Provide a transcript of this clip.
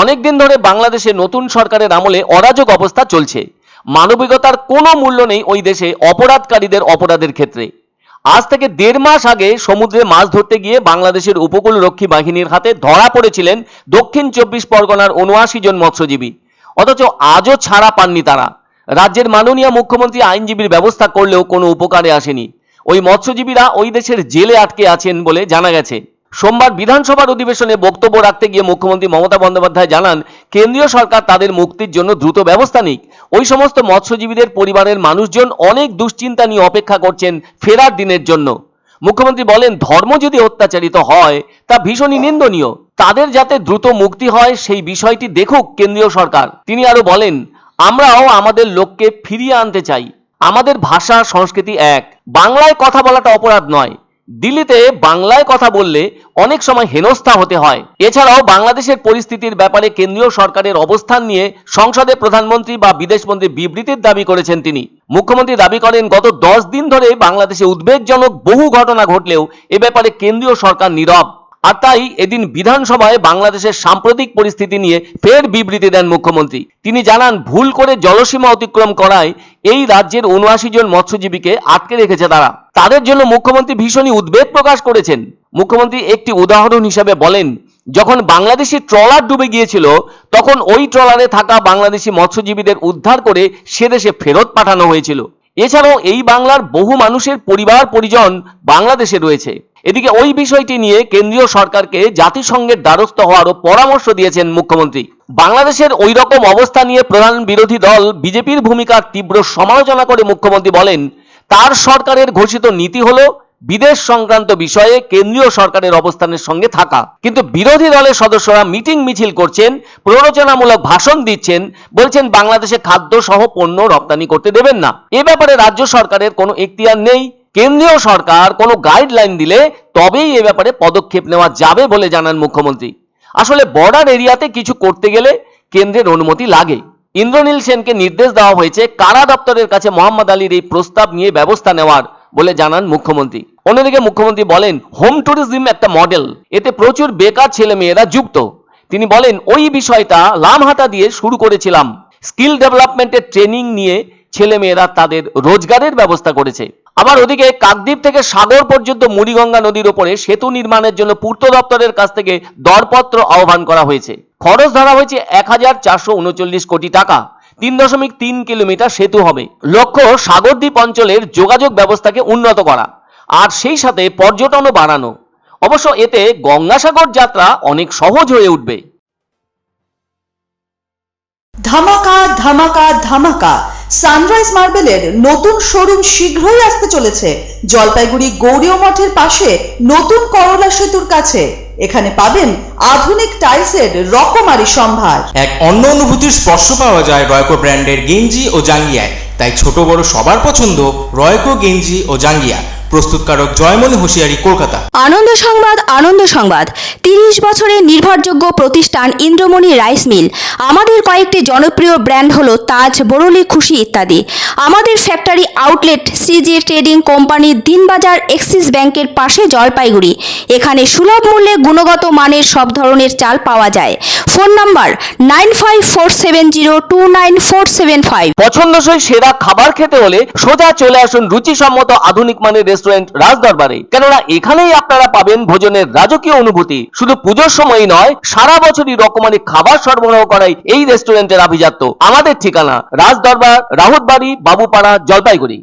অনেকদিন ধরে বাংলাদেশে নতুন সরকারের আমলে অরাজক অবস্থা চলছে। মানবিকতার কোনো মূল্য নেই ওই দেশে অপরাধকারীদের অপরাধের ক্ষেত্রে। আজ থেকে 1.5 মাস আগে সমুদ্রে মাছ ধরতে গিয়ে বাংলাদেশের উপকূল রক্ষী বাহিনীর হাতে ধরা পড়েছিলেন দক্ষিণ 24 পরগনার 79 জন মৎস্যজীবী। অথচ আজও ছাড়া পাননি তারা। রাজ্যের মাননীয় মুখ্যমন্ত্রী আইনজীবীর ব্যবস্থা করলেও কোনো উপকারে আসেনি। ওই মৎস্যজীবীরা ওই দেশের জেলে আটকে আছেন বলে জানা গেছে। সোমবার বিধানসভার অধিবেশনে বক্তব্য রাখতে গিয়ে মুখ্যমন্ত্রী মমতা বন্দ্যোপাধ্যায় জানান, কেন্দ্রীয় সরকার তাদের মুক্তির জন্য দ্রুত ব্যবস্থা নিক। ওই সমস্ত মৎস্যজীবীদের পরিবারের মানুষজন অনেক দুশ্চিন্তা নিয়ে অপেক্ষা করছেন ফেরার দিনের জন্য। মুখ্যমন্ত্রী বলেন, ধর্ম যদি অত্যাচারিত হয় তা ভীষণই নিন্দনীয়। তাদের যাতে দ্রুত মুক্তি হয় সেই বিষয়টি দেখুক কেন্দ্রীয় সরকার। তিনি আরো বলেন, আমরাও আমাদের লোককে ফিরিয়ে আনতে চাই। আমাদের ভাষা সংস্কৃতি এক। বাংলায় কথা বলাটা অপরাধ নয়। দিল্লিতে বাংলায় কথা বললে অনেক সময় হেনস্থা হতে হয়। এছাড়াও বাংলাদেশের পরিস্থিতির ব্যাপারে কেন্দ্রীয় সরকারের অবস্থান নিয়ে সংসদে প্রধানমন্ত্রী বা বিদেশমন্ত্রী বিবৃতির দাবি করেছেন তিনি। মুখ্যমন্ত্রী দাবি করেন, গত 10 দিন ধরে বাংলাদেশে উদ্বেগজনক বহু ঘটনা ঘটলেও এ ব্যাপারে কেন্দ্রীয় সরকার নীরব। আর তাই এদিন বিধানসভায় বাংলাদেশের সাম্প্রতিক পরিস্থিতি নিয়ে ফের বিবৃতি দেন মুখ্যমন্ত্রী। তিনি জানান, ভুল করে জলসীমা অতিক্রম করায় এই রাজ্যের 79 জন মৎস্যজীবীকে আটকে রেখেছে তারা। তাদের জন্য মুখ্যমন্ত্রী ভীষণই উদ্বেগ প্রকাশ করেছেন। মুখ্যমন্ত্রী একটি উদাহরণ হিসেবে বলেন, যখন বাংলাদেশি ট্রলার ডুবে গিয়েছিল তখন ওই ট্রলারে থাকা বাংলাদেশি মৎস্যজীবীদের উদ্ধার করে সে দেশে ফেরত পাঠানো হয়েছিল। এছাড়াও এই বাংলার বহু মানুষের পরিবার পরিজন বাংলাদেশে রয়েছে। এদিকে ওই বিষয়টি নিয়ে কেন্দ্রীয় সরকারকে জাতিসংঘের দ্বারস্থ হওয়ারও পরামর্শ দিয়েছেন মুখ্যমন্ত্রী। বাংলাদেশের ওই রকম অবস্থা নিয়ে প্রধান বিরোধী দল বিজেপির ভূমিকার তীব্র সমালোচনা করে মুখ্যমন্ত্রী বলেন, তার সরকারের ঘোষিত নীতি হলো বিদেশ সংক্রান্ত বিষয়ে কেন্দ্রীয় সরকারের অবস্থানের সঙ্গে থাকা। কিন্তু বিরোধী দলের সদস্যরা মিটিং মিছিল করছেন, প্ররোচনামূলক ভাষণ দিচ্ছেন, বলছেন বাংলাদেশে খাদ্য সহ পণ্য রপ্তানি করতে দেবেন না। এ ব্যাপারে রাজ্য সরকারের কোনো এখতিয়ার নেই। কেন্দ্রীয় সরকার কোনো গাইডলাইন দিলে তবেই এ ব্যাপারে পদক্ষেপ নেওয়া যাবে বলে জানান মুখ্যমন্ত্রী। আসলে বর্ডার এরিয়াতে কিছু করতে গেলে কেন্দ্রের অনুমতি লাগে। ইন্দ্রনীল সেনকে নির্দেশ দেওয়া হয়েছে কারা দপ্তরের কাছে মোহাম্মদ আলীর এই প্রস্তাব নিয়ে ব্যবস্থা নেওয়ার বলে জানান মুখ্যমন্ত্রী। অন্যদিকে মুখ্যমন্ত্রী বলেন, হোম ট্যুরিজম একটা মডেল, এতে প্রচুর বেকার ছেলেমেয়েরা যুক্ত। তিনি বলেন, ওই বিষয়টা লামহাতা দিয়ে শুরু করেছিলাম। স্কিল ডেভেলপমেন্টের ট্রেনিং নিয়ে ছেলেমেয়েরা তাদের রোজগারের ব্যবস্থা করেছে। আবার ওদিকে কাকদ্বীপ থেকে সাগর পর্যন্ত মুড়িগঙ্গা নদীর ওপরে সেতু নির্মাণের জন্য পূর্ত দপ্তরের কাছ থেকে দরপত্র আহ্বান করা হয়েছে। খরচ ধরা হয়েছে 1439 কোটি টাকা। 3.3 কিলোমিটার সেতু হবে। লক্ষ্য সাগরদ্বীপ অঞ্চলের যোগাযোগ ব্যবস্থাকে উন্নত করা আর সেই সাথে পর্যটনও বাড়ানো। অবশ্য এতে গঙ্গাসাগর যাত্রা অনেক সহজ হয়ে উঠবে। ধামাকা ধামাকা ধামাকা, সানরাইজ মার্বেলের নতুন শোরুম শীঘ্রই আসতে চলেছে জলপাইগুড়ি গৌরীয় মঠের পাশে নতুন করলা সেতুর কাছে। এখানে পাবেন আধুনিক টাইলসের রকমারি সম্ভার। এক অন্য অনুভূতির স্পর্শ পাওয়া যায় রয়কো ব্র্যান্ডের গেঞ্জি ও জাঙ্গিয়ায়। তাই ছোট বড় সবার পছন্দ রয়কো গেঞ্জি ও জাঙ্গিয়া। প্রস্তুতকারক জয়মনি হোশিয়ারি, কলকাতা। আনন্দ সংবাদ, আনন্দ সংবাদ। 30 বছরের নির্ভরযোগ্য প্রতিষ্ঠান ইন্দ্রমণি রাইস মিল। আমাদের কয়েকটি জনপ্রিয় ব্র্যান্ড হলো তাজ, বরলি, খুশি ইত্যাদি। আমাদের factory outlet CG trading company, Dinbazar, axis ব্যাংকের পাশে, জলপাইগুড়ি। এখানে সুলভ মূল্যে গুণগত মানের সব ধরনের চাল পাওয়া যায়। Phone number 9547029475। পছন্দসই সেরা খাবার খেতে হলে সোজা চলে আসুন রুচিসম্মত আধুনিক মানের রেস্টুরেন্ট রাজদরবারে। কেননা এখানেই আপনারা পাবেন ভোজনের রাজকীয় অনুভূতি। শুধু পুজোর সময়ই নয়, সারা বছরই রকমারি খাবার সরবরাহ করাই এই রেস্টুরেন্টের আভিজাত্য। আমাদের ঠিকানা রাজদরবার, রাহুতবাড়ি, বাবুপাড়া, জলপাইগুড়ি।